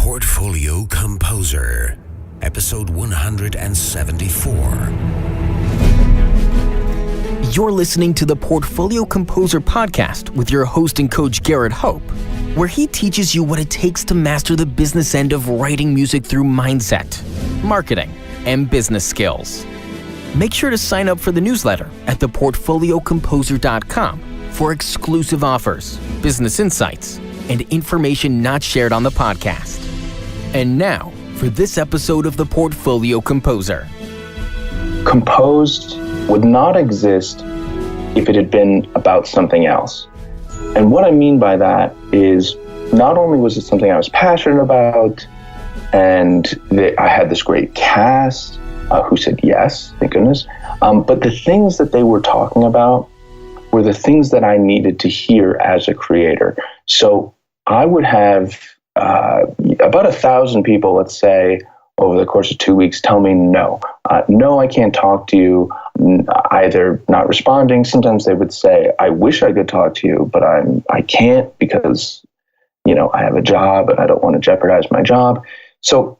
Portfolio Composer, episode 174. You're listening to the Portfolio Composer podcast with your host and coach Garrett Hope, where he teaches you what it takes to master the business end of writing music through mindset, marketing, and business skills. Make sure to sign up for the newsletter at theportfoliocomposer.com for exclusive offers, business insights, and information not shared on the podcast. And now, for this episode of the Portfolio Composer. Composed would not exist if it had been about something else. And what I mean by that is not only was it something I was passionate about, and I had this great cast who said yes, thank goodness, but the things that they were talking about were the things that I needed to hear as a creator. So I would have about 1,000 people, let's say, over the course of 2 weeks tell me no, I can't talk to you, either not responding. Sometimes they would say, I wish I could talk to you, but I can't because, I have a job and I don't want to jeopardize my job. So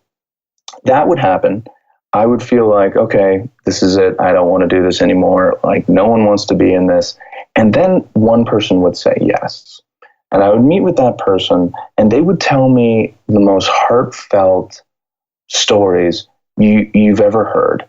that would happen. I would feel like, okay, this is it. I don't want to do this anymore. Like, no one wants to be in this. And then one person would say yes. And I would meet with that person and they would tell me the most heartfelt stories you've ever heard.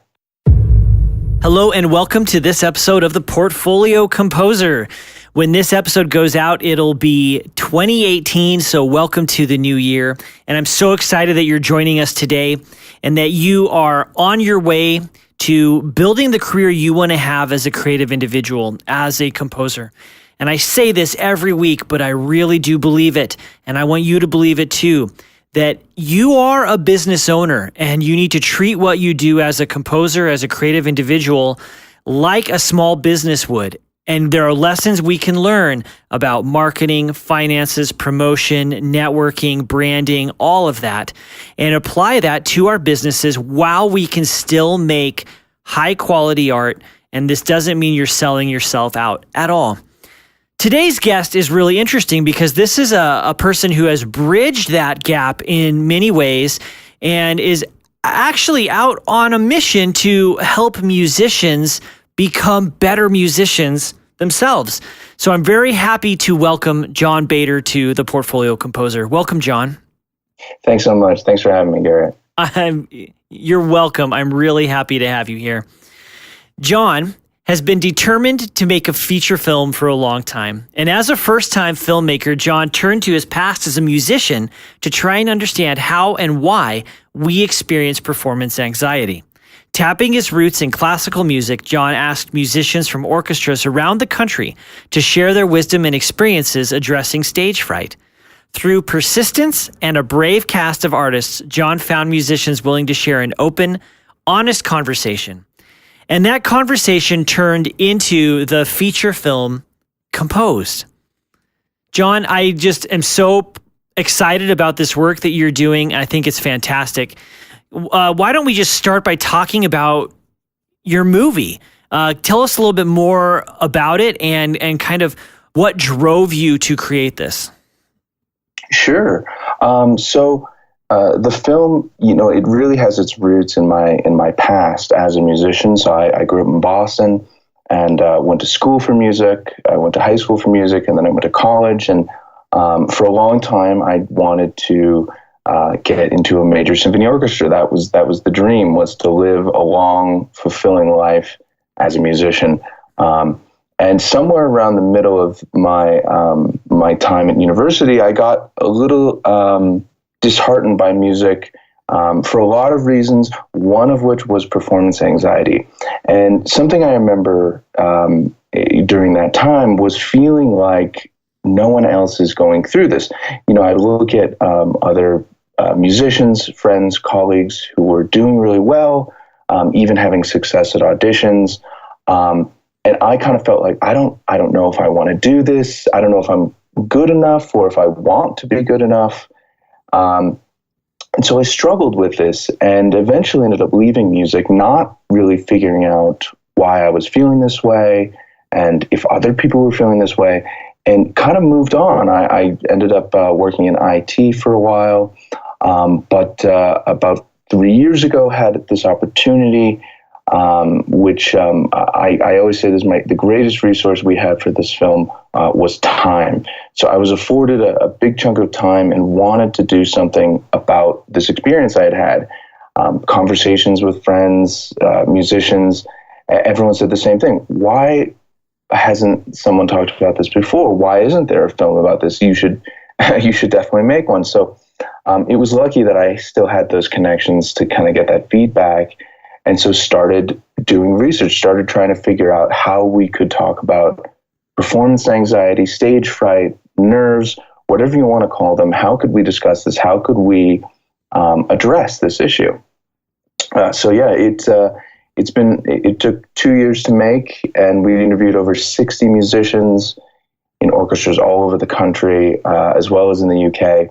Hello and welcome to this episode of the Portfolio Composer. When this episode goes out, it'll be 2018, so welcome to the new year. And I'm so excited that you're joining us today and that you are on your way to building the career you want to have as a creative individual, as a composer. And I say this every week, but I really do believe it, and I want you to believe it too, that you are a business owner and you need to treat what you do as a composer, as a creative individual, like a small business would. And there are lessons we can learn about marketing, finances, promotion, networking, branding, all of that, and apply that to our businesses while we can still make high quality art. And this doesn't mean you're selling yourself out at all. Today's guest is really interesting because this is a person who has bridged that gap in many ways and is actually out on a mission to help musicians become better musicians themselves. So I'm very happy to welcome John Bader to the Portfolio Composer. Welcome, John. Thanks so much. Thanks for having me, Garrett. You're welcome. I'm really happy to have you here. John has been determined to make a feature film for a long time. And as a first-time filmmaker, John turned to his past as a musician to try and understand how and why we experience performance anxiety. Tapping his roots in classical music, John asked musicians from orchestras around the country to share their wisdom and experiences addressing stage fright. Through persistence and a brave cast of artists, John found musicians willing to share an open, honest conversation. And that conversation turned into the feature film Composed. John, I just am so excited about this work that you're doing. I think it's fantastic. Why don't we just start by talking about your movie? Tell us a little bit more about it and kind of what drove you to create this. Sure. The film, it really has its roots in my past as a musician. So I grew up in Boston and went to school for music. I went to high school for music, and then I went to college. And for a long time, I wanted to get into a major symphony orchestra. That was the dream, was to live a long, fulfilling life as a musician. And somewhere around the middle of my time at university, I got a little disheartened by music for a lot of reasons, one of which was performance anxiety. And something I remember during that time was feeling like no one else is going through this. I look at other musicians, friends, colleagues who were doing really well, even having success at auditions. And I kind of felt like, I don't know if I want to do this. I don't know if I'm good enough or if I want to be good enough. And so I struggled with this and eventually ended up leaving music, not really figuring out why I was feeling this way and if other people were feeling this way, and kind of moved on. I ended up working in IT for a while. But about 3 years ago, had this opportunity, which I always say the greatest resource we had for this film was time. So I was afforded a big chunk of time and wanted to do something about this experience I had had. Conversations with friends, musicians, everyone said the same thing. Why hasn't someone talked about this before? Why isn't there a film about this? You should definitely make one. So it was lucky that I still had those connections to kind of get that feedback. And so started doing research, started trying to figure out how we could talk about performance anxiety, stage fright, nerves, whatever you want to call them. How could we discuss this? How could we address this issue? It took 2 years to make, and we interviewed over 60 musicians in orchestras all over the country, as well as in the UK,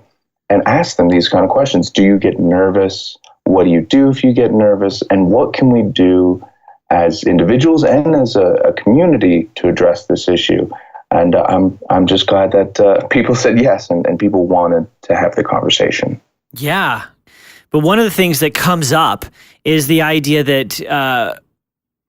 and asked them these kind of questions. Do you get nervous? What do you do if you get nervous? And what can we do as individuals and as a community to address this issue? And I'm just glad that people said yes, and people wanted to have the conversation. Yeah. But one of the things that comes up is the idea that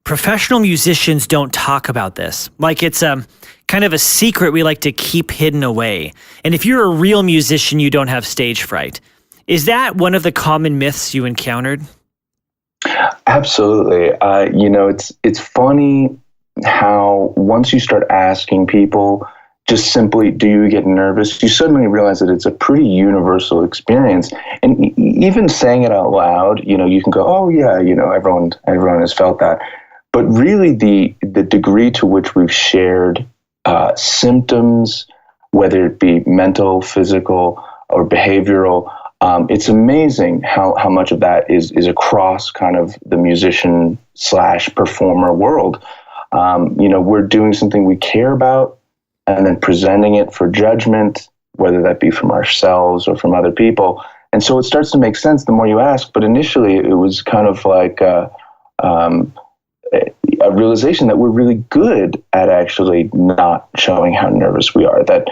professional musicians don't talk about this. Like it's kind of a secret we like to keep hidden away. And if you're a real musician, you don't have stage fright. Is that one of the common myths you encountered? Absolutely. It's funny how once you start asking people just simply, do you get nervous? You suddenly realize that it's a pretty universal experience. And even saying it out loud, you can go, oh yeah, everyone has felt that. But really the degree to which we've shared symptoms, whether it be mental, physical, or behavioral, it's amazing how much of that is across kind of the musician / performer world. We're doing something we care about and then presenting it for judgment, whether that be from ourselves or from other people. And so it starts to make sense the more you ask. But initially it was kind of like a realization that we're really good at actually not showing how nervous we are. That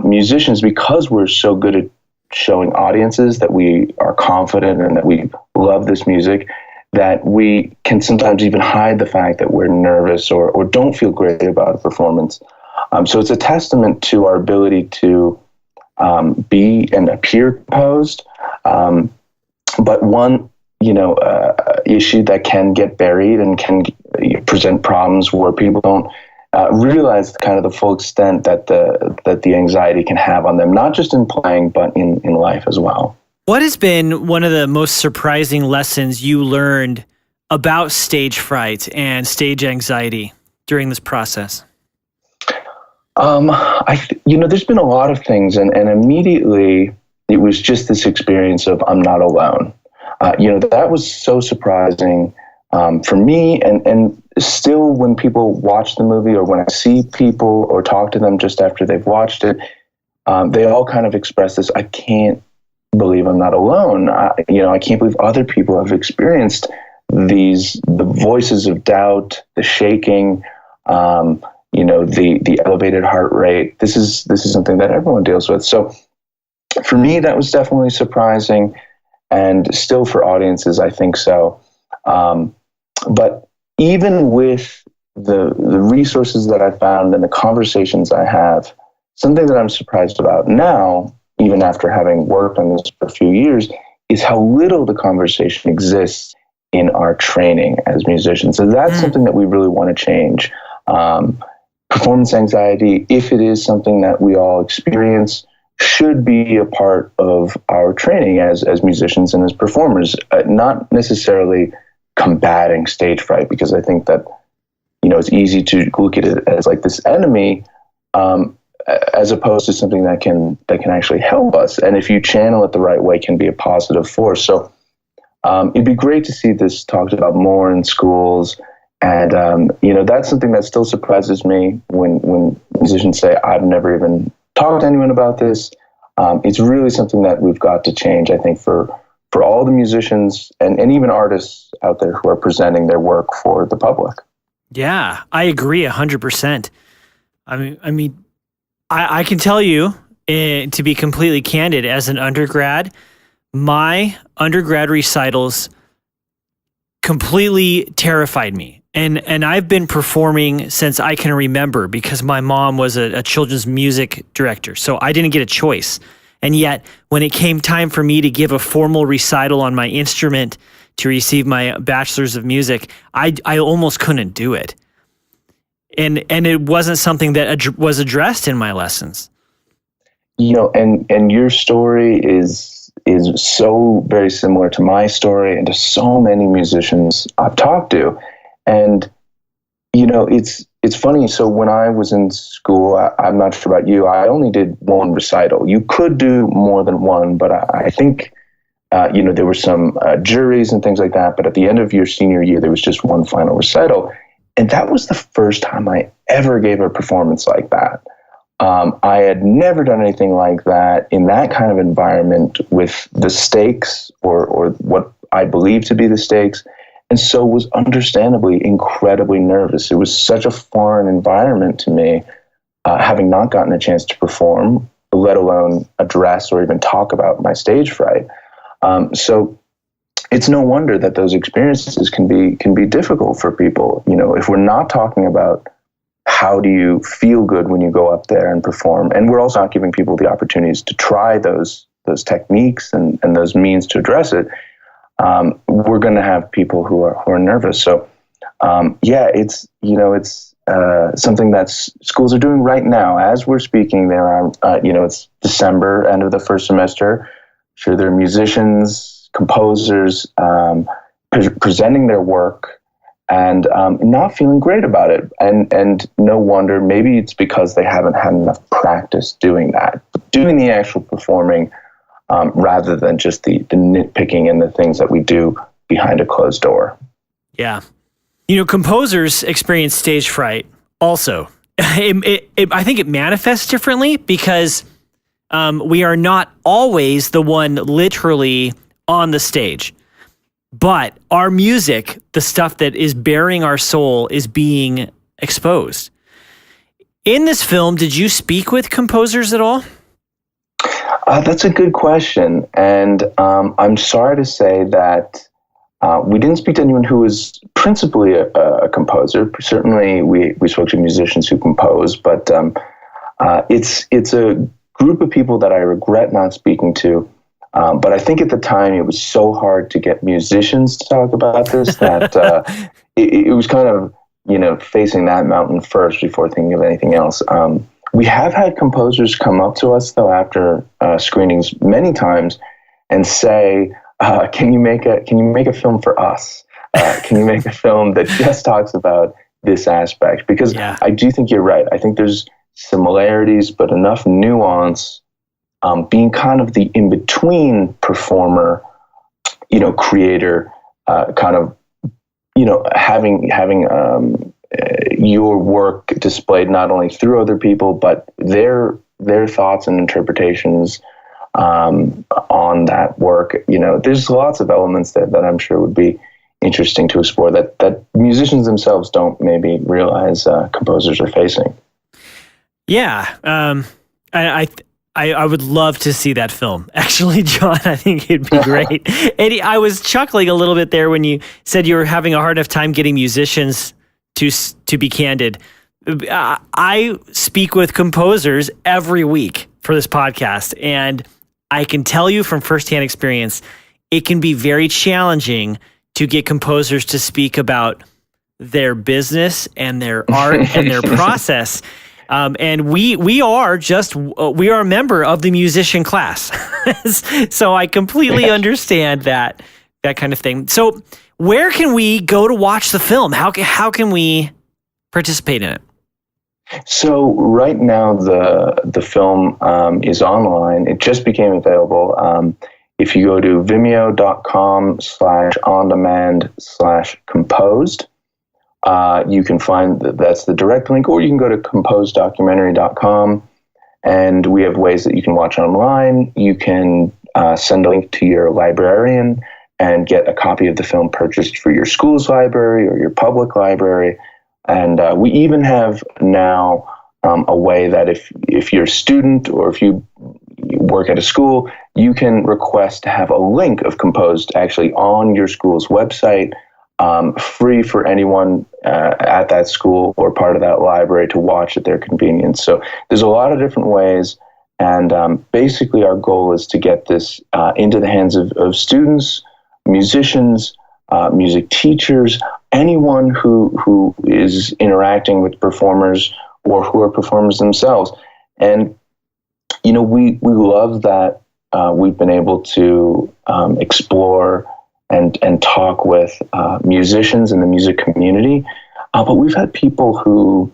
musicians, because we're so good at showing audiences that we are confident and that we love this music, that we can sometimes even hide the fact that we're nervous or don't feel great about a performance. So it's a testament to our ability to be and appear composed. But one, issue that can get buried and can present problems where people don't realize kind of the full extent that the anxiety can have on them, not just in playing, but in life as well. What has been one of the most surprising lessons you learned about stage fright and stage anxiety during this process? There's been a lot of things, and immediately it was just this experience of I'm not alone. That was so surprising for me, and still when people watch the movie or when I see people or talk to them just after they've watched it, they all kind of express this, I can't believe I'm not alone. I can't believe other people have experienced the voices of doubt, the shaking, the elevated heart rate. This is something that everyone deals with. So for me, that was definitely surprising, and still for audiences, I think so. But even with the resources that I found and the conversations I have, something that I'm surprised about now, even after having worked on this for a few years, is how little the conversation exists in our training as musicians. So that's something that we really want to change. Performance anxiety, if it is something that we all experience, should be a part of our training as musicians and as performers, not necessarily combating stage fright, because I think that, it's easy to look at it as like this enemy, as opposed to something that can actually help us. And if you channel it the right way, can be a positive force. So it'd be great to see this talked about more in schools. And, that's something that still surprises me when musicians say, I've never even talked to anyone about this. It's really something that we've got to change, I think, for all the musicians and even artists out there who are presenting their work for the public. Yeah, I agree 100%. I can tell you, to be completely candid, as an undergrad, my undergrad recitals completely terrified me. And I've been performing since I can remember because my mom was a children's music director. So I didn't get a choice. And yet when it came time for me to give a formal recital on my instrument to receive my bachelor's of music, I almost couldn't do it. And it wasn't something that was addressed in my lessons. And your story is so very similar to my story and to so many musicians I've talked to. And, it's funny. So when I was in school, I'm not sure about you, I only did one recital. You could do more than one, but I think, there were some juries and things like that. But at the end of your senior year, there was just one final recital. And that was the first time I ever gave a performance like that. I had never done anything like that in that kind of environment with the stakes or what I believe to be the stakes. And so was understandably incredibly nervous. It was such a foreign environment to me, having not gotten a chance to perform, let alone address or even talk about my stage fright. So it's no wonder that those experiences can be difficult for people. If we're not talking about how do you feel good when you go up there and perform, and we're also not giving people the opportunities to try those techniques and those means to address it, we're going to have people who are nervous. So, it's something that schools are doing right now as we're speaking. There are, it's December, end of the first semester. Sure, there are musicians, composers presenting their work and not feeling great about it. And no wonder, maybe it's because they haven't had enough practice doing that, doing the actual performing. Rather than just the nitpicking and the things that we do behind a closed door. Yeah. Composers experience stage fright also. I think it manifests differently because we are not always the one literally on the stage. But our music, the stuff that is bearing our soul, is being exposed. In this film, did you speak with composers at all? That's a good question. And I'm sorry to say that we didn't speak to anyone who was principally a composer. Certainly, we spoke to musicians who compose, but it's a group of people that I regret not speaking to. But I think at the time it was so hard to get musicians to talk about this that it was kind of, facing that mountain first before thinking of anything else. We have had composers come up to us, though, after screenings many times and say, can you make a film for us? Can you make a film that just talks about this aspect? Because I do think you're right. I think there's similarities, but enough nuance, being kind of the in-between performer, creator, kind of, having your work displayed not only through other people, but their thoughts and interpretations on that work. There's lots of elements that I'm sure would be interesting to explore that musicians themselves don't maybe realize composers are facing. Yeah. I would love to see that film. Actually, John, I think it'd be great. And I was chuckling a little bit there when you said you were having a hard enough time getting musicians to be candid. I speak with composers every week for this podcast, and I can tell you from firsthand experience, it can be very challenging to get composers to speak about their business and their art and their process. And we are a member of the musician class. So I completely understand that kind of thing. So where can we go to watch the film? How can we participate in it? So right now the film is online. It just became available. If you go to vimeo.com/ondemand/composed, you can find that's the direct link, or you can go to composeddocumentary.com, and we have ways that you can watch online. You can send a link to your librarian and get a copy of the film purchased for your school's library or your public library. And we even have now a way that if you're a student or if you work at a school, you can request to have a link of Composed actually on your school's website, free for anyone at that school or part of that library to watch at their convenience. So there's a lot of different ways. And basically our goal is to get this into the hands of students, musicians, music teachers, anyone who is interacting with performers or who are performers themselves. And, we love that we've been able to explore and talk with musicians in the music community. But we've had people who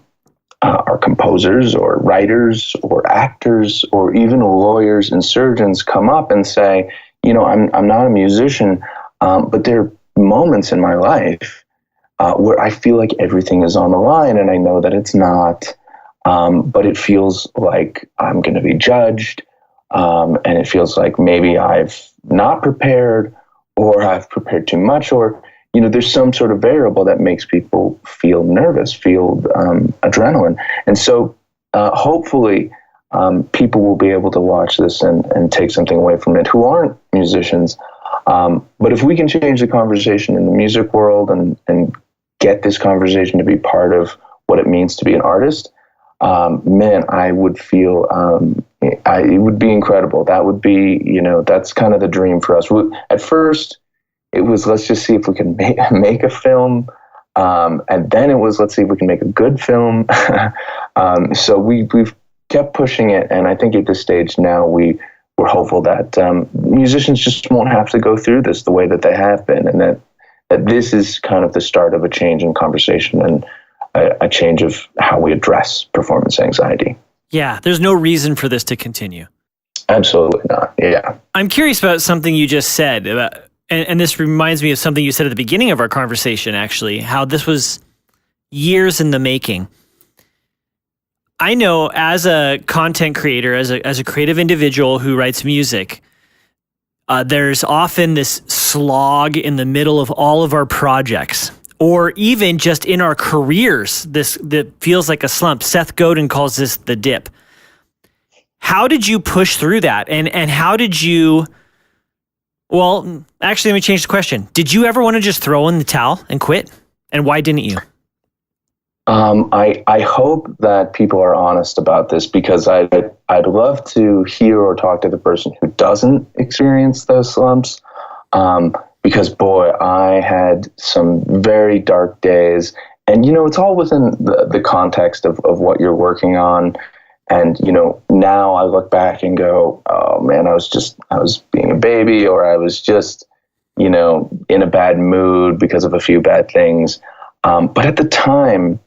are composers or writers or actors or even lawyers and surgeons come up and say, I'm not a musician, but there are moments in my life where I feel like everything is on the line, and I know that it's not, but it feels like I'm going to be judged, and it feels like maybe I've not prepared, or I've prepared too much, or there's some sort of variable that makes people feel nervous, feel adrenaline. And so hopefully people will be able to watch this and take something away from it who aren't musicians. But if we can change the conversation in the music world and get this conversation to be part of what it means to be an artist, man, I would feel it would be incredible. That would be, that's kind of the dream for us. At first, it was, let's just see if we can make a film. And then it was, let's see if we can make a good film. So we've kept pushing it. And I think at this stage now, we're hopeful that musicians just won't have to go through this the way that they have been. And that this is kind of the start of a change in conversation and a change of how we address performance anxiety. Yeah, there's no reason for this to continue. Absolutely not. Yeah. I'm curious about something you just said about, and this reminds me of something you said at the beginning of our conversation, actually, how this was years in the making. I know as a content creator, as a creative individual who writes music, there's often this slog in the middle of all of our projects, or even just in our careers, that feels like a slump. Seth Godin calls this the dip. How did you push through that? And how did you, well, actually, let me change the question. Did you ever want to just throw in the towel and quit? And why didn't you? I hope that people are honest about this, because I'd love to hear or talk to the person who doesn't experience those slumps. Because boy, I had some very dark days, and it's all within the context of what you're working on. And now I look back and go, oh man, I was being a baby, or I was just in a bad mood because of a few bad things. But at the time,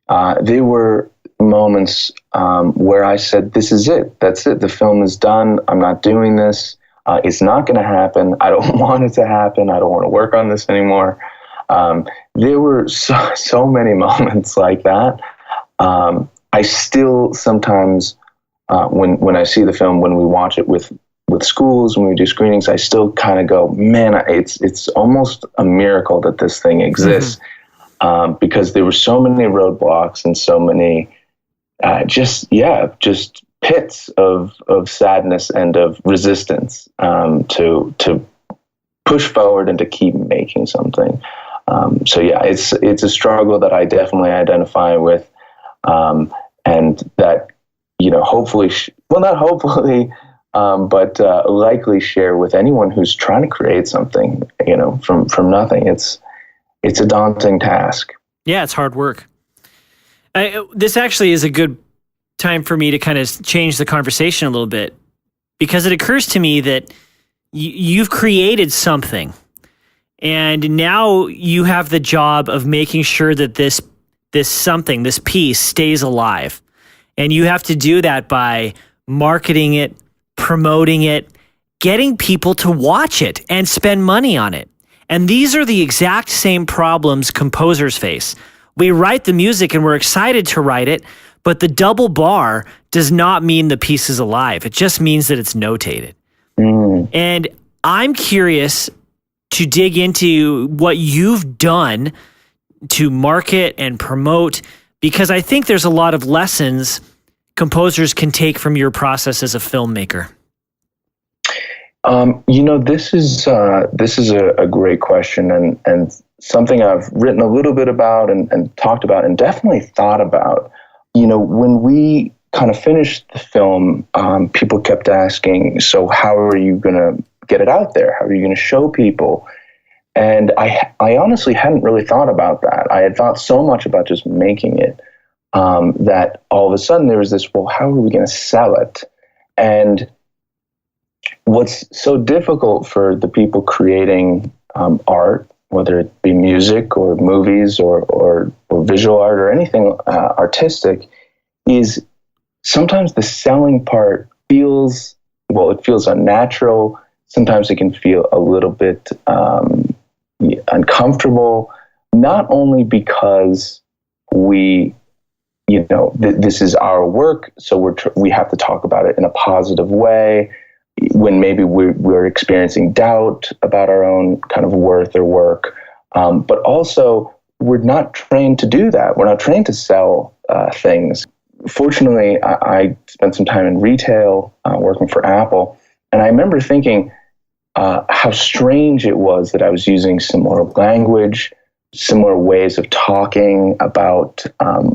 there were moments where I said, this is it. That's it. The film is done. I'm not doing this. It's not going to happen. I don't want it to happen. I don't want to work on this anymore. There were so many moments like that. I still sometimes, when I see the film, when we watch it with schools, when we do screenings, I still kind of go, man, it's almost a miracle that this thing exists. Mm-hmm. Because there were so many roadblocks and so many, just pits of sadness and of resistance to push forward and to keep making something. So yeah, it's a struggle that I definitely identify with, and that hopefully, not hopefully, but likely share with anyone who's trying to create something from nothing. It's a daunting task. Yeah, it's hard work. This actually is a good time for me to kind of change the conversation a little bit, because it occurs to me that you've created something, and now you have the job of making sure that this piece stays alive. And you have to do that by marketing it, promoting it, getting people to watch it and spend money on it. And these are the exact same problems composers face. We write the music and we're excited to write it, but the double bar does not mean the piece is alive. It just means that it's notated. Mm. And I'm curious to dig into what you've done to market and promote, because I think there's a lot of lessons composers can take from your process as a filmmaker. This is a great question, and something I've written a little bit about and talked about and definitely thought about. When we kind of finished the film, people kept asking, so how are you going to get it out there? How are you going to show people? And I honestly hadn't really thought about that. I had thought so much about just making it that all of a sudden there was this, well, how are we going to sell it? And what's so difficult for the people creating art, whether it be music or movies or visual art or anything artistic, is sometimes the selling part feels unnatural. Sometimes it can feel a little bit uncomfortable, not only because this is our work, so we have to talk about it in a positive way, when maybe we're experiencing doubt about our own kind of worth or work. But also, we're not trained to do that. We're not trained to sell things. Fortunately, I spent some time in retail working for Apple, and I remember thinking how strange it was that I was using similar language, similar ways of talking about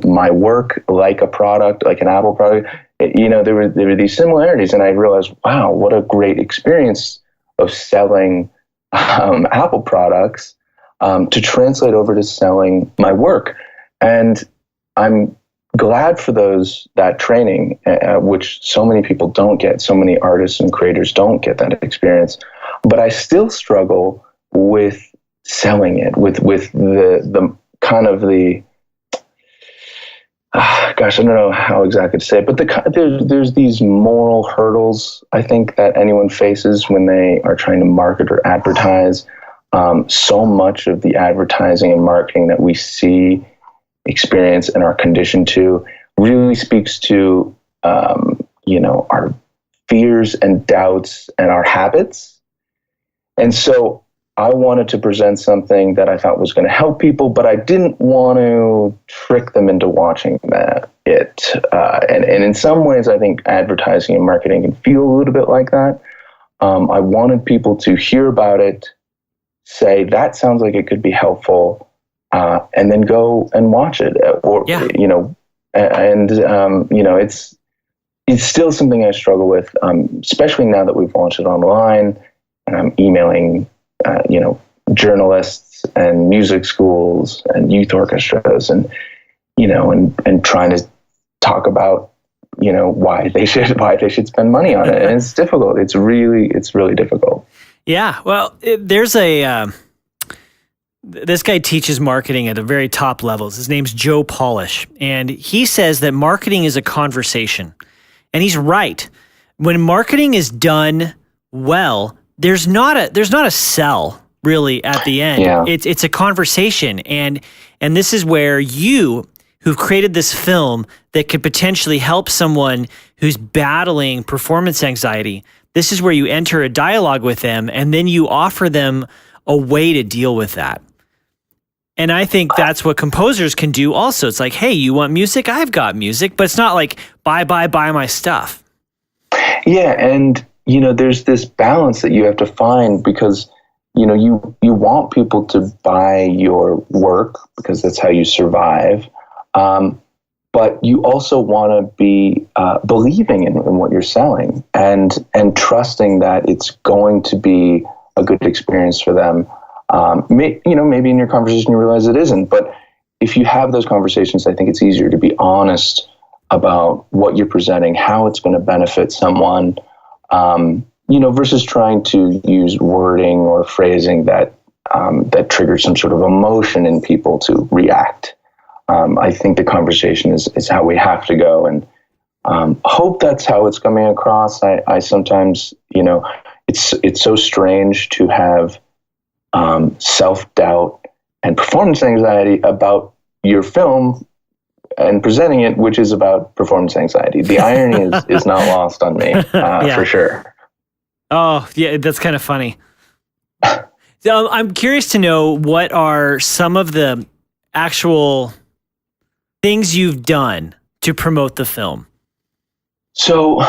my work, like a product, like an Apple product. There were these similarities, and I realized, wow, what a great experience of selling Apple products to translate over to selling my work. And I'm glad for that training, which so many people don't get. So many artists and creators don't get that experience. But I still struggle with selling it, with the kind of the I don't know how exactly to say it, but there's these moral hurdles, I think, that anyone faces when they are trying to market or advertise. So much of the advertising and marketing that we see, experience, and are conditioned to really speaks to, our fears and doubts and our habits. And so I wanted to present something that I thought was going to help people, but I didn't want to trick them into watching it. And in some ways, I think advertising and marketing can feel a little bit like that. I wanted people to hear about it, say, that sounds like it could be helpful, and then go and watch it. It's still something I struggle with, especially now that we've launched it online, and I'm emailing journalists and music schools and youth orchestras and trying to talk about, why they should spend money on it. And it's difficult. It's really difficult. Yeah. Well, there's this guy teaches marketing at a very top levels. His name's Joe Polish. And he says that marketing is a conversation. And he's right. When marketing is done well, there's not a sell really at the end. Yeah. It's a conversation, and this is where you, who've created this film that could potentially help someone who's battling performance anxiety, this is where you enter a dialogue with them, and then you offer them a way to deal with that. And I think that's what composers can do also. It's like, hey, you want music? I've got music, but it's not like buy my stuff. Yeah, and there's this balance that you have to find, because you want people to buy your work because that's how you survive, but you also want to be believing in what you're selling and trusting that it's going to be a good experience for them. Maybe in your conversation you realize it isn't, but if you have those conversations, I think it's easier to be honest about what you're presenting, how it's going to benefit someone. Versus trying to use wording or phrasing that triggers some sort of emotion in people to react. I think the conversation is how we have to go, and hope that's how it's coming across. I sometimes, it's so strange to have self-doubt and performance anxiety about your film and presenting it, which is about performance anxiety. The irony is not lost on me, for sure. Oh, yeah, that's kind of funny. So I'm curious to know, what are some of the actual things you've done to promote the film? So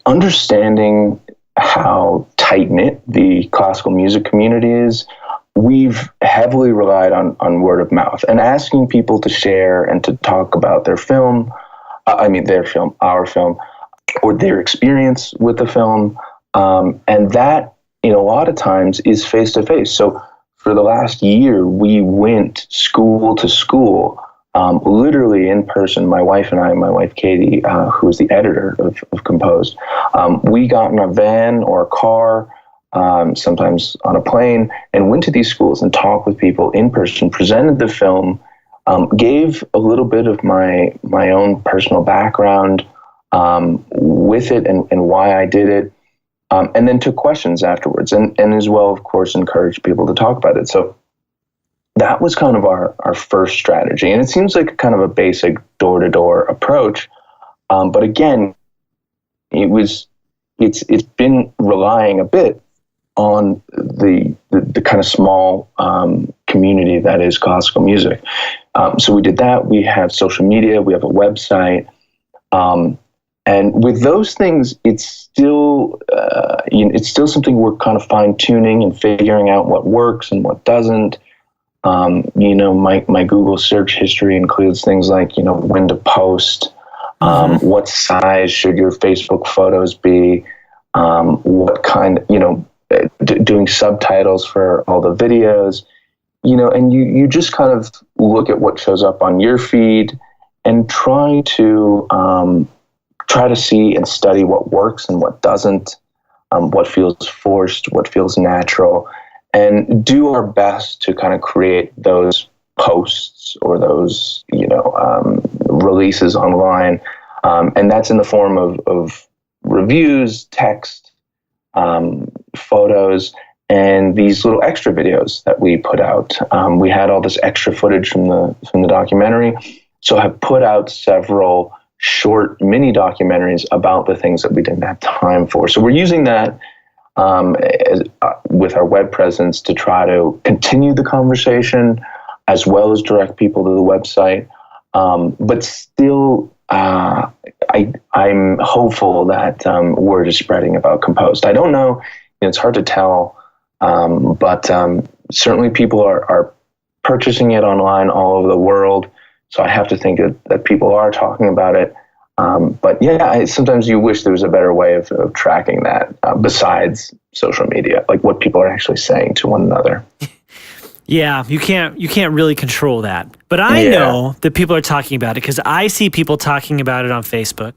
understanding how tight-knit the classical music community is, we've heavily relied on word of mouth and asking people to share and to talk about their film, our film, or their experience with the film. And that, a lot of times, is face-to-face. So for the last year, we went school to school, literally in person. My wife and I, my wife Katie, who is the editor of Composed, we got in a van or a car, sometimes on a plane, and went to these schools and talked with people in person, presented the film, gave a little bit of my own personal background with it and why I did it, and then took questions afterwards, and as well, of course, encouraged people to talk about it. So that was kind of our first strategy, and it seems like kind of a basic door-to-door approach, but again, it's been relying a bit on the kind of small community that is classical music. So we did that. We have social media. We have a website. And with those things, it's still something we're kind of fine tuning and figuring out what works and what doesn't. My Google search history includes things like, when to post, what size should your Facebook photos be, what kind, doing subtitles for all the videos, and you just kind of look at what shows up on your feed and try to see and study what works and what doesn't, what feels forced, what feels natural, and do our best to kind of create those posts or those, releases online. And that's in the form of reviews, text, photos, and these little extra videos that we put out. We had all this extra footage from the documentary, so I've put out several short mini documentaries about the things that we didn't have time for. So we're using that with our web presence to try to continue the conversation, as well as direct people to the website. But still, I'm hopeful that word is spreading about Composed. I don't know, it's hard to tell, but certainly people are purchasing it online all over the world. So I have to think that people are talking about it. But yeah, sometimes you wish there was a better way of tracking that besides social media, like what people are actually saying to one another. Yeah, you can't really control that. But I know that people are talking about it because I see people talking about it on Facebook.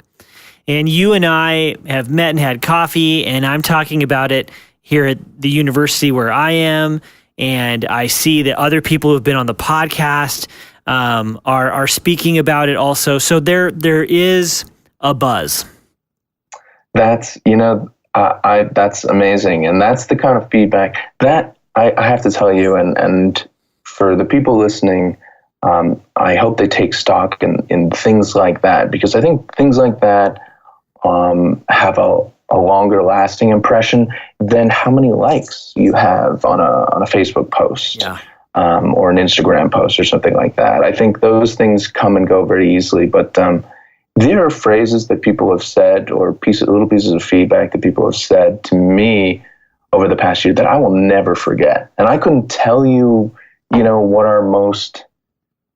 And you and I have met and had coffee, and I'm talking about it here at the university where I am. And I see that other people who've been on the podcast are speaking about it also. So there is a buzz. That's, that's amazing. And that's the kind of feedback that I have to tell you, and for the people listening, I hope they take stock in things like that, because I think things like that have a longer lasting impression than how many likes you have on a Facebook post. Yeah. Or an Instagram post or something like that. I think those things come and go very easily, but there are phrases that people have said, or little pieces of feedback that people have said to me over the past year that I will never forget. And I couldn't tell you, what our most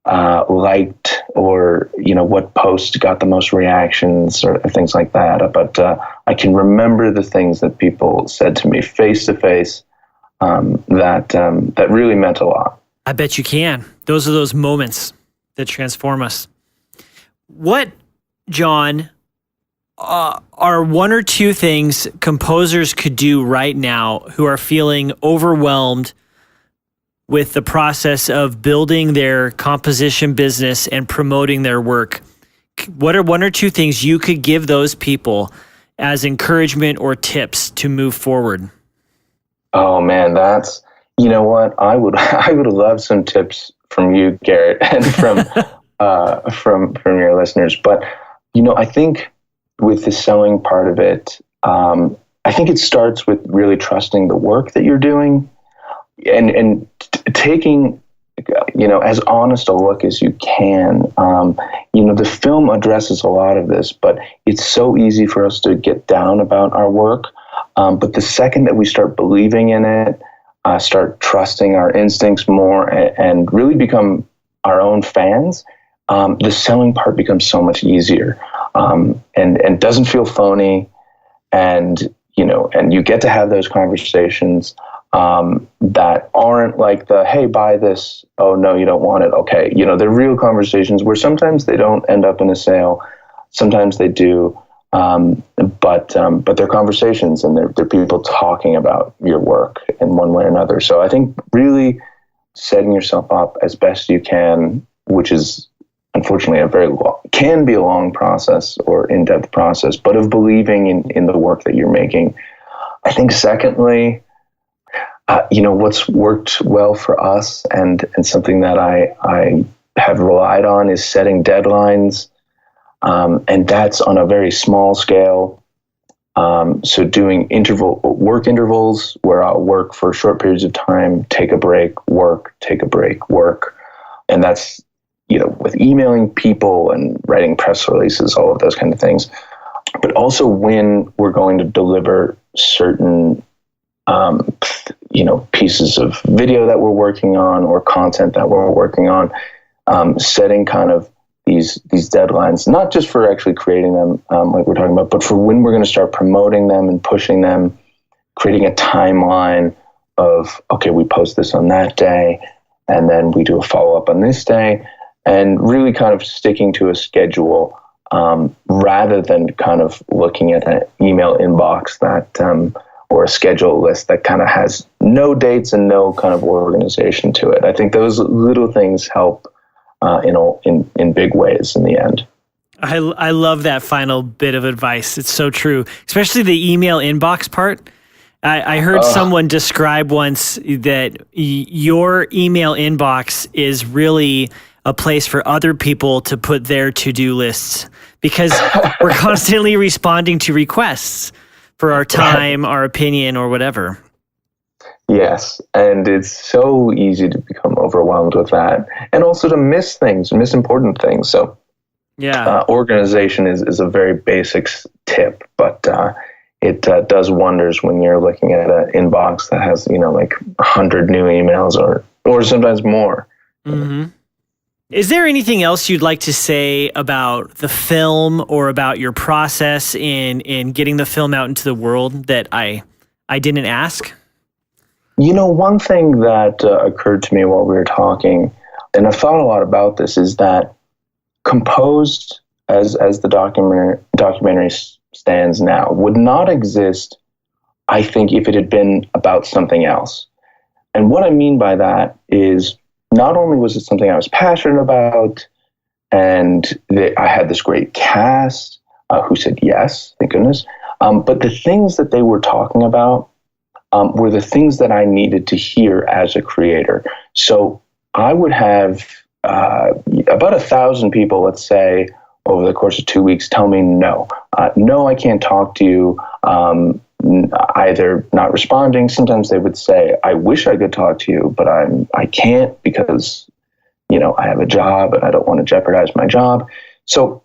liked, or, what post got the most reactions or things like that. But I can remember the things that people said to me face to face that really meant a lot. I bet you can. Those are those moments that transform us. What, John, are one or two things composers could do right now who are feeling overwhelmed with the process of building their composition business and promoting their work? What are one or two things you could give those people as encouragement or tips to move forward? Oh man, that's, what I would love some tips from you, Garrett, and from your listeners. But I think with the selling part of it, I think it starts with really trusting the work that you're doing, and taking as honest a look as you can. The film addresses a lot of this, but it's so easy for us to get down about our work. But the second that we start believing in it, start trusting our instincts more, and really become our own fans, the selling part becomes so much easier, and doesn't feel phony, and you get to have those conversations that aren't like the, hey, buy this, oh no, you don't want it, okay. They're real conversations where sometimes they don't end up in a sale, sometimes they do, but they're conversations, and they're people talking about your work in one way or another. So I think really setting yourself up as best you can, which is unfortunately can be a long process or in-depth process, but of believing in the work that you're making. I think secondly, what's worked well for us and something that I have relied on is setting deadlines. And that's on a very small scale. So doing work intervals where I'll work for short periods of time, take a break, work, take a break, work. And that's, with emailing people and writing press releases, all of those kind of things. But also when we're going to deliver certain, pieces of video that we're working on or content that we're working on, setting kind of these deadlines, not just for actually creating them, like we're talking about, but for when we're going to start promoting them and pushing them, creating a timeline of, okay, we post this on that day, and then we do a follow-up on this day, and really kind of sticking to a schedule, rather than kind of looking at an email inbox that, or a schedule list that kind of has no dates and no kind of organization to it. I think those little things help in big ways in the end. I love that final bit of advice. It's so true, especially the email inbox part. I heard someone describe once that your email inbox is really a place for other people to put their to-do lists, because we're constantly responding to requests for our time, our opinion, or whatever. Yes, and it's so easy to become overwhelmed with that, and also to miss important things. So, organization is a very basic tip, but it does wonders when you're looking at an inbox that has like 100 new emails or sometimes more. Mm-hmm. Is there anything else you'd like to say about the film or about your process in getting the film out into the world that I didn't ask? One thing that occurred to me while we were talking, and I've thought a lot about this, is that composed as the documentary stands now would not exist, I think, if it had been about something else. And what I mean by that is, not only was it something I was passionate about, and I had this great cast who said yes, thank goodness, but the things that they were talking about were the things that I needed to hear as a creator. So I would have about 1,000 people, let's say, over the course of 2 weeks, tell me no, I can't talk to you, either not responding. Sometimes they would say, I wish I could talk to you, but I can't because, I have a job and I don't want to jeopardize my job. So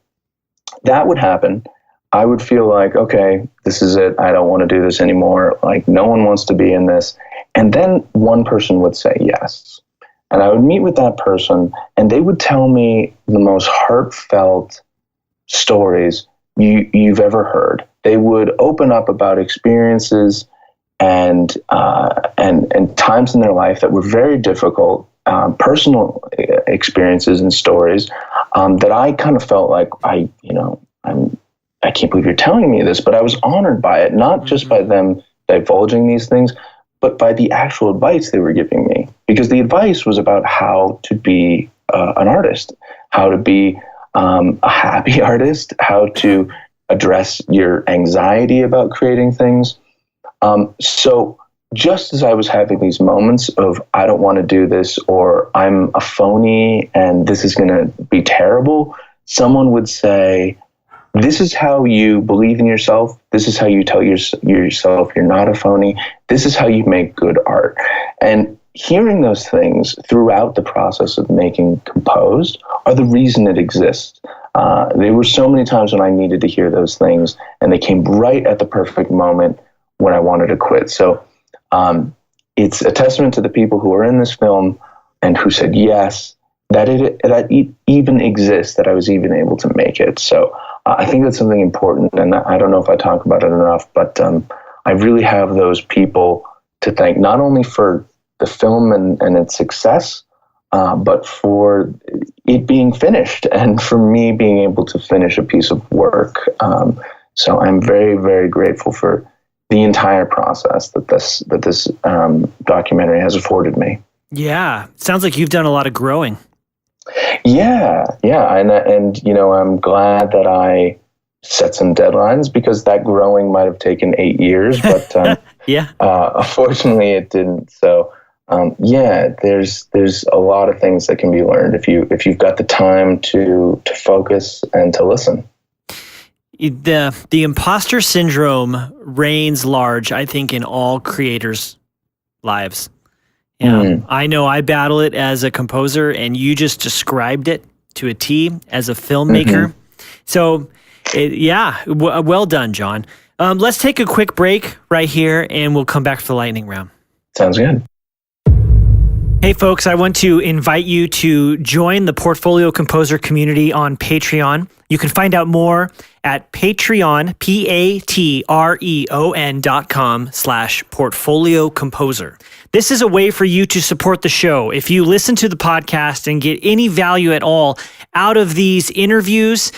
that would happen. I would feel like, okay, this is it. I don't want to do this anymore. Like, no one wants to be in this. And then one person would say yes. And I would meet with that person, and they would tell me the most heartfelt stories you've ever heard. They would open up about experiences and times in their life that were very difficult, personal experiences and stories that I kind of felt like I can't believe you're telling me this, but I was honored by it, not just by them divulging these things, but by the actual advice they were giving me. Because the advice was about how to be an artist, how to be a happy artist, how to address your anxiety about creating things. So just as I was having these moments of, I don't want to do this, or I'm a phony and this is going to be terrible, someone would say, this is how you believe in yourself. This is how you tell yourself you're not a phony. This is how you make good art. And hearing those things throughout the process of making Composed are the reason it exists. There were so many times when I needed to hear those things, and they came right at the perfect moment when I wanted to quit. So it's a testament to the people who are in this film and who said yes, that it even exists, that I was even able to make it. So I think that's something important, and I don't know if I talk about it enough, but I really have those people to thank, not only for the film and its success, but for it being finished and for me being able to finish a piece of work. So I'm very, very grateful for the entire process that this documentary has afforded me. Yeah, sounds like you've done a lot of growing. Yeah, and I'm glad that I set some deadlines, because that growing might have taken 8 years, but yeah, unfortunately it didn't. So there's a lot of things that can be learned if you've got the time to focus and to listen. The imposter syndrome reigns large, I think, in all creators' lives. Yeah, I know I battle it as a composer, and you just described it to a T as a filmmaker. So, well done, John. Let's take a quick break right here, and we'll come back for the lightning round. Sounds good. Hey folks, I want to invite you to join the Portfolio Composer community on Patreon. You can find out more at Patreon, patreon.com/Portfolio Composer. This is a way for you to support the show. If you listen to the podcast and get any value at all out of these interviews,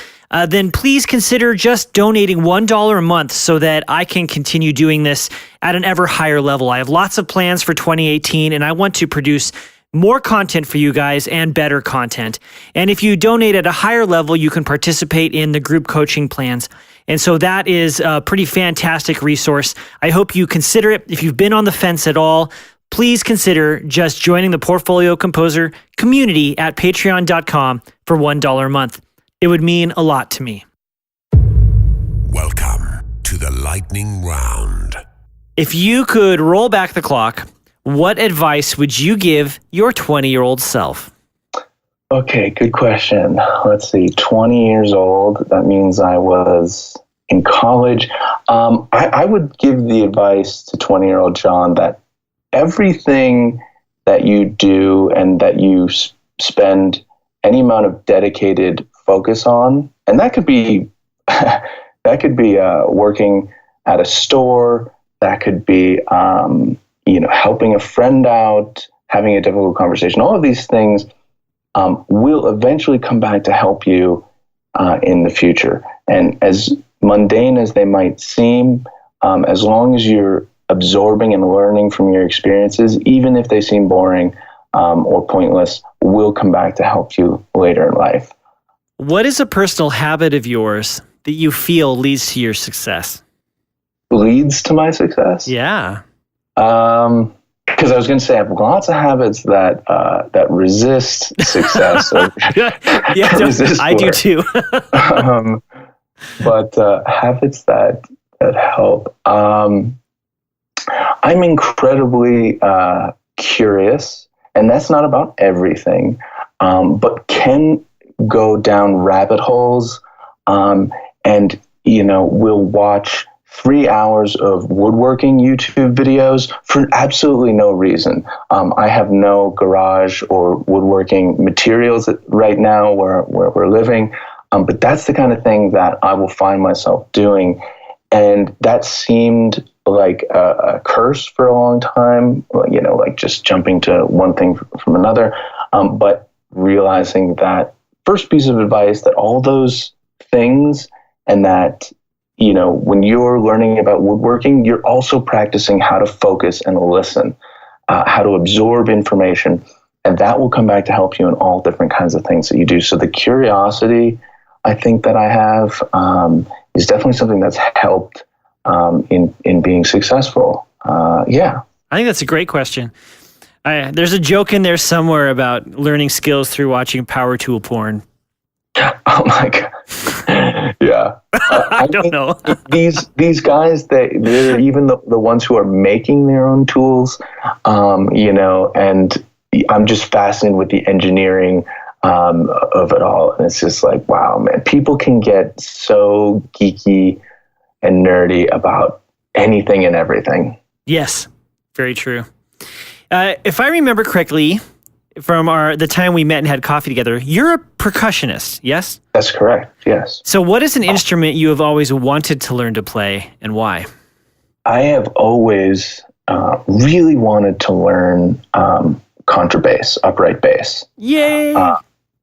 then please consider just donating $1 a month so that I can continue doing this at an ever higher level. I have lots of plans for 2018, and I want to produce more content for you guys and better content. And if you donate at a higher level, you can participate in the group coaching plans. And so that is a pretty fantastic resource. I hope you consider it. If you've been on the fence at all, please consider just joining the Portfolio Composer community at patreon.com for $1 a month. It would mean a lot to me. Welcome to the lightning round. If you could roll back the clock, what advice would you give your 20-year-old self? Okay, good question. Let's see, 20 years old, that means I was in college. I would give the advice to 20-year-old John that everything that you do and that you spend any amount of dedicated focus on, and that could be working at a store, that could be helping a friend out, having a difficult conversation. All of these things will eventually come back to help you in the future. And as mundane as they might seem, as long as you're absorbing and learning from your experiences, even if they seem boring or pointless, will come back to help you later in life. What is a personal habit of yours that you feel leads to your success? Leads to my success? Yeah. Because I was going to say I have lots of habits that resist success. I do too. But habits that help. I'm incredibly curious, and that's not about everything, but can go down rabbit holes, and we'll watch 3 hours of woodworking YouTube videos for absolutely no reason. I have no garage or woodworking materials right now where we're living, but that's the kind of thing that I will find myself doing. And that seemed like a curse for a long time, like just jumping to one thing from another, but realizing that first piece of advice, that all those things, and that when you're learning about woodworking, you're also practicing how to focus and listen, how to absorb information, and that will come back to help you in all different kinds of things that you do. So the curiosity, I think, that I have is definitely something that's helped in being successul. Yeah. I think that's a great question. There's a joke in there somewhere about learning skills through watching power tool porn. Oh my God. Yeah. I don't know. These guys, they're even the ones who are making their own tools, and I'm just fascinated with the engineering of it all. And it's just like, wow, man, people can get so geeky and nerdy about anything and everything. Yes, very true. If I remember correctly, from the time we met and had coffee together, you're a percussionist, yes? That's correct, yes. So what is an instrument you have always wanted to learn to play, and why? I have always really wanted to learn contrabass, upright bass. Yay!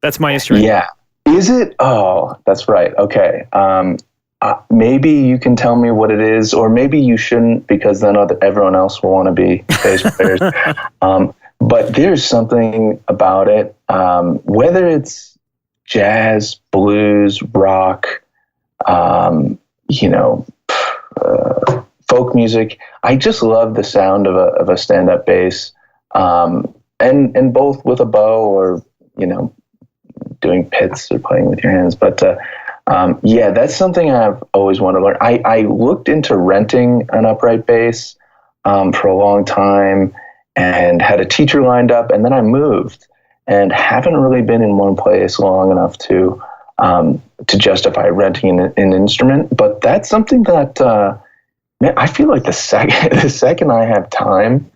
That's my instrument. Yeah. Is it? Oh, that's right. Okay. Maybe you can tell me what it is, or maybe you shouldn't, because then everyone else will want to be bass players. But there's something about it, whether it's jazz, blues, rock, folk music. I just love the sound of a stand-up bass, and both with a bow or doing pits or playing with your hands. But that's something I've always wanted to learn. I looked into renting an upright bass for a long time and had a teacher lined up, and then I moved and haven't really been in one place long enough to justify renting an instrument. But that's something that I feel like the second I have time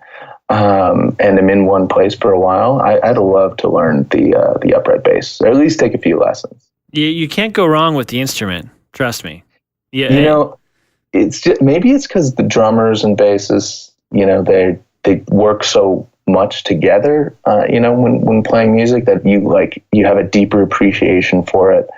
and am in one place for a while, I'd love to learn the upright bass, or at least take a few lessons. You can't go wrong with the instrument. Trust me. Yeah. It's just, maybe it's because the drummers and bassists, they work so much together, when playing music, that you have a deeper appreciation for it.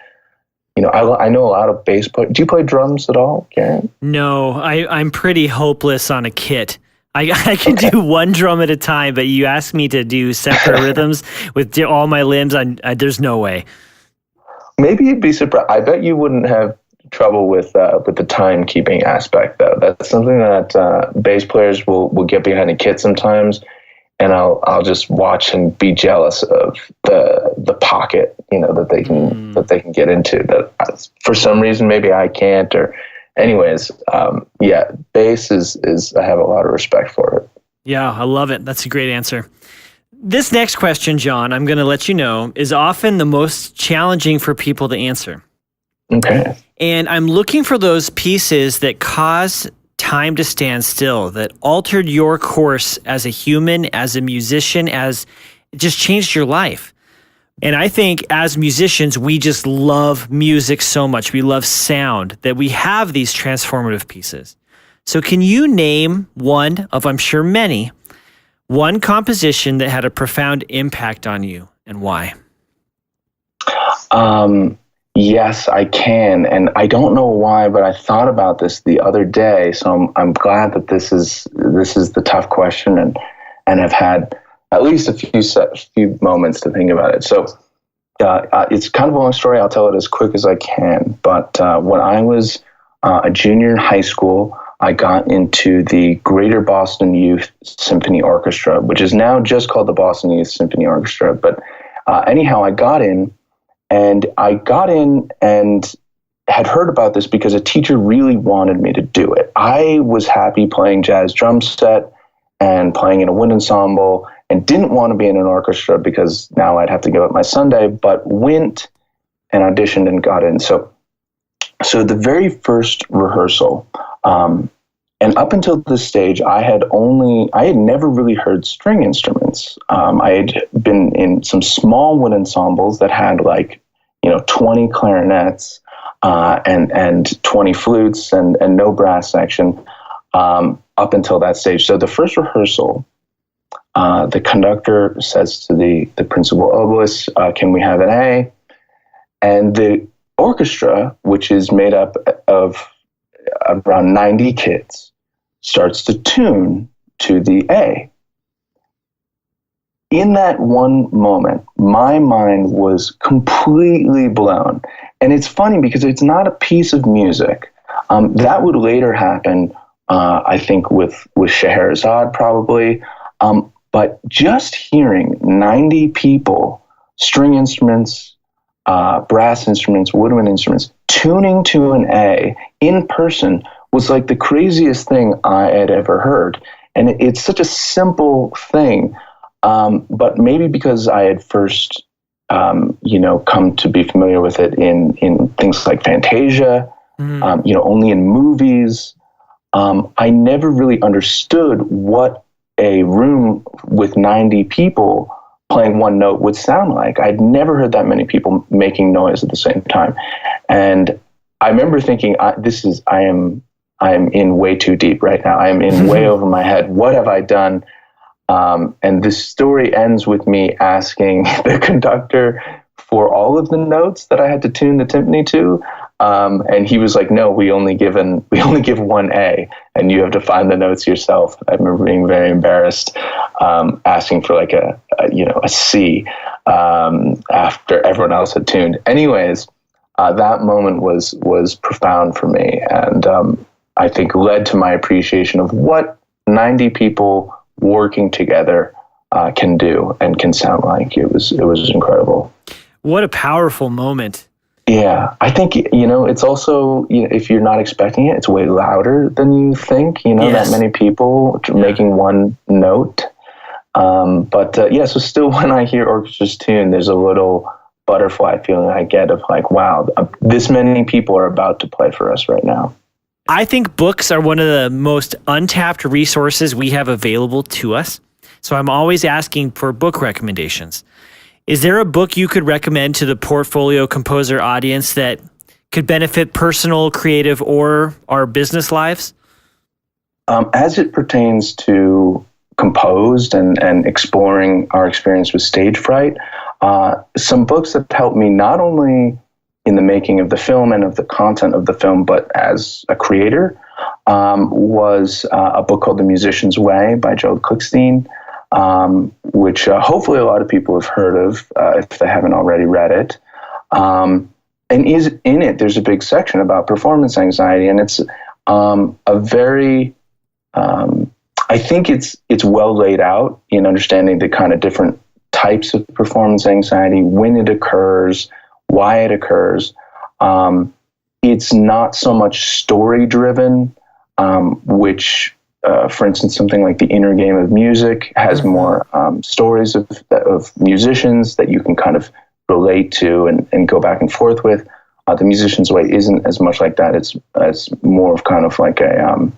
I know a lot of bass players. Do you play drums at all, Garrett? No, I'm pretty hopeless on a kit. I can do one drum at a time, but you ask me to do separate rhythms with all my limbs, there's no way. Maybe you'd be surprised. I bet you wouldn't have trouble with the timekeeping aspect, though. That's something that bass players will get behind a kit sometimes, and I'll just watch and be jealous of the pocket, that they can get into. That for some reason maybe I can't. Or, anyways, bass is I have a lot of respect for it. Yeah, I love it. That's a great answer. This next question, John, I'm going to let you know, is often the most challenging for people to answer. Okay. And I'm looking for those pieces that cause time to stand still, that altered your course as a human, as a musician, as it just changed your life. And I think as musicians, we just love music so much. We love sound, that we have these transformative pieces. So can you name one of, I'm sure many, one composition that had a profound impact on you, and why? Yes, I can. And I don't know why, but I thought about this the other day. So I'm glad that this is the tough question, and have had at least a few moments to think about it. So it's kind of a long story. I'll tell it as quick as I can. But when I was a junior in high school, I got into the Greater Boston Youth Symphony Orchestra, which is now just called the Boston Youth Symphony Orchestra. But anyhow, I got in and had heard about this because a teacher really wanted me to do it. I was happy playing jazz drum set and playing in a wind ensemble, and didn't want to be in an orchestra because now I'd have to give up my Sunday, but went and auditioned and got in. So the very first rehearsal, and up until this stage, I had never really heard string instruments. I had been in some small wind ensembles that had 20 clarinets and 20 flutes and no brass section up until that stage. So the first rehearsal, the conductor says to the principal oboist, "Can we have an A?" And the orchestra, which is made up of around 90 kids, starts to tune to the A. In that one moment, my mind was completely blown. And it's funny because it's not a piece of music. That would later happen, I think, with Scheherazade probably. But just hearing 90 people, string instruments, brass instruments, woodwind instruments, tuning to an A in person was like the craziest thing I had ever heard. And it's such a simple thing. But maybe because I had first, come to be familiar with it in things like Fantasia, only in movies, I never really understood what a room with 90 people playing one note would sound like. I'd never heard that many people making noise at the same time. And I remember thinking, I am in way too deep right now. I am in way over my head. What have I done? And this story ends with me asking the conductor for all of the notes that I had to tune the timpani to. And he was like, no, we only give one A, and you have to find the notes yourself. I remember being very embarrassed, asking for like a C, after everyone else had tuned. Anyways, that moment was profound for me. And, I think led to my appreciation of what 90 people working together, can do and can sound like. It was incredible. What a powerful moment. Yeah, I think, it's also, if you're not expecting it, it's way louder than you think, Yes. that many people making one note. So still when I hear orchestra's tune, there's a little butterfly feeling I get of like, wow, this many people are about to play for us right now. I think books are one of the most untapped resources we have available to us. So I'm always asking for book recommendations. Is there a book you could recommend to the Portfolio Composer audience that could benefit personal, creative, or our business lives? As it pertains to composed and exploring our experience with stage fright, some books that helped me not only in the making of the film and of the content of the film, but as a creator, was a book called The Musician's Way by Joe Klickstein, which hopefully a lot of people have heard of if they haven't already read it. And is in it, there's a big section about performance anxiety, and it's a very, I think it's well laid out in understanding the kind of different types of performance anxiety, when it occurs, why it occurs. It's not so much story driven, which, for instance, something like The Inner Game of Music has more stories of musicians that you can kind of relate to and go back and forth with. The Musician's Way isn't as much like that. It's more of kind of like a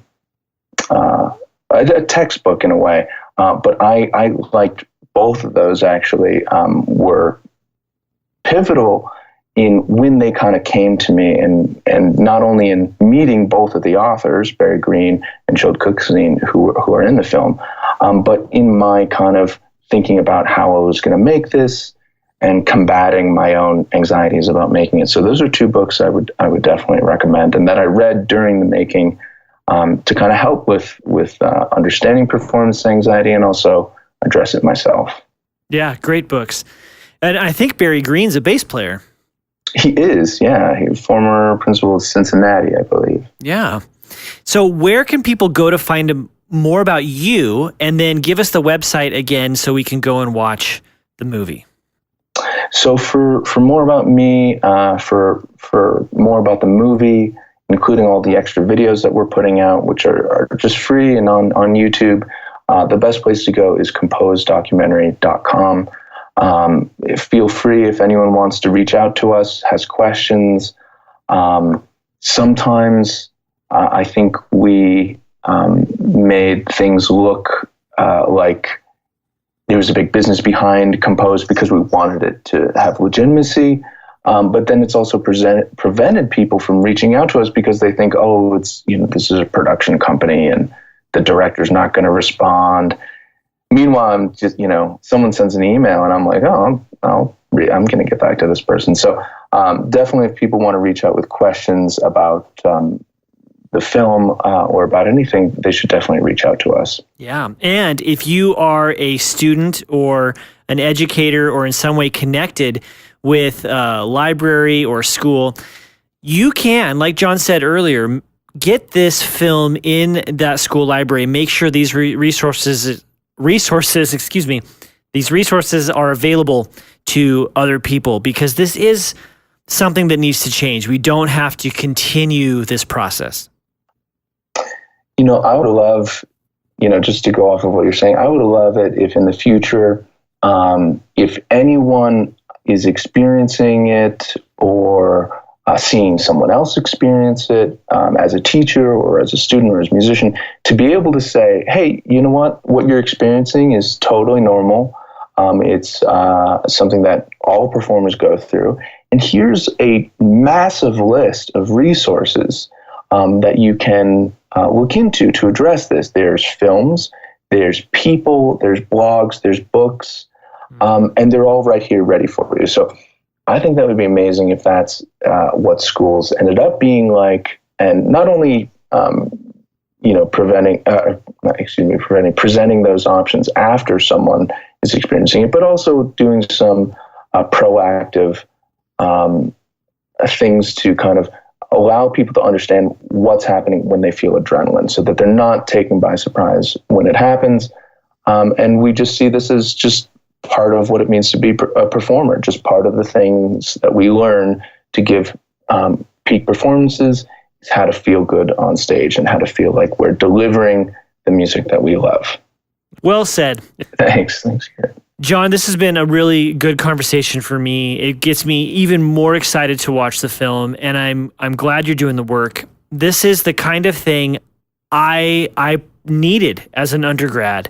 textbook in a way. But I liked both of those actually, were pivotal in when they kind of came to me, and not only in meeting both of the authors, Barry Green and Joe Klickstein, who are in the film, but in my kind of thinking about how I was going to make this and combating my own anxieties about making it. So those are two books I would definitely recommend, and that I read during the making to kind of help with understanding performance anxiety and also address it myself. Yeah, great books. And I think Barry Green's a bass player. He is, yeah. He was former principal of Cincinnati, I believe. Yeah. So where can people go to find more about you, and then give us the website again so we can go and watch the movie? So for more about me, for more about the movie, including all the extra videos that we're putting out, which are just free and on YouTube, the best place to go is composedocumentary.com. Feel free if anyone wants to reach out to us, has questions. Sometimes I think we made things look like there was a big business behind Compose because we wanted it to have legitimacy. But then it's also prevented people from reaching out to us because they think, oh, it's, this is a production company and the director's not going to respond. Meanwhile, I'm just, someone sends an email and I'm like, oh, I'm going to get back to this person. So definitely if people want to reach out with questions about the film or about anything, they should definitely reach out to us. Yeah. And if you are a student or an educator or in some way connected with a library or school, you can, like John said earlier, get this film in that school library. Make sure these resources are available to other people, because this is something that needs to change. We don't have to continue this process. I would love, just to go off of what you're saying, I would love it if in the future, if anyone is experiencing it or seeing someone else experience it as a teacher or as a student or as a musician, to be able to say, hey, you know what you're experiencing is totally normal. It's something that all performers go through. And here's a massive list of resources that you can look into to address this. There's films, there's people, there's blogs, there's books, and they're all right here ready for you. So I think that would be amazing if that's what schools ended up being like, and not only presenting those options after someone is experiencing it, but also doing some proactive things to kind of allow people to understand what's happening when they feel adrenaline, so that they're not taken by surprise when it happens. And we just see this as just part of what it means to be a performer, just part of the things that we learn to give peak performances, is how to feel good on stage and how to feel like we're delivering the music that we love. Well said. Thanks, Garrett. John, this has been a really good conversation for me. It gets me even more excited to watch the film, and I'm glad you're doing the work. This is the kind of thing I needed as an undergrad,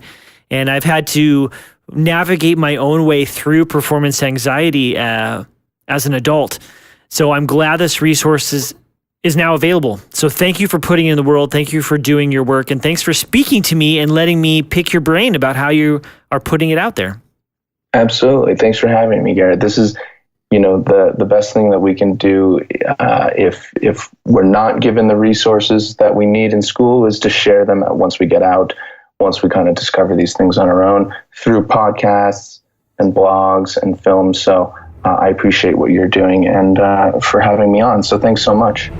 and I've had to navigate my own way through performance anxiety as an adult. So I'm glad this resource is now available. So thank you for putting it in the world. Thank you for doing your work, and thanks for speaking to me and letting me pick your brain about how you are putting it out there. Absolutely. Thanks for having me, Garrett. This is, the best thing that we can do if we're not given the resources that we need in school, is to share them once we get out, once we kind of discover these things on our own through podcasts and blogs and films. So I appreciate what you're doing and for having me on. So thanks so much.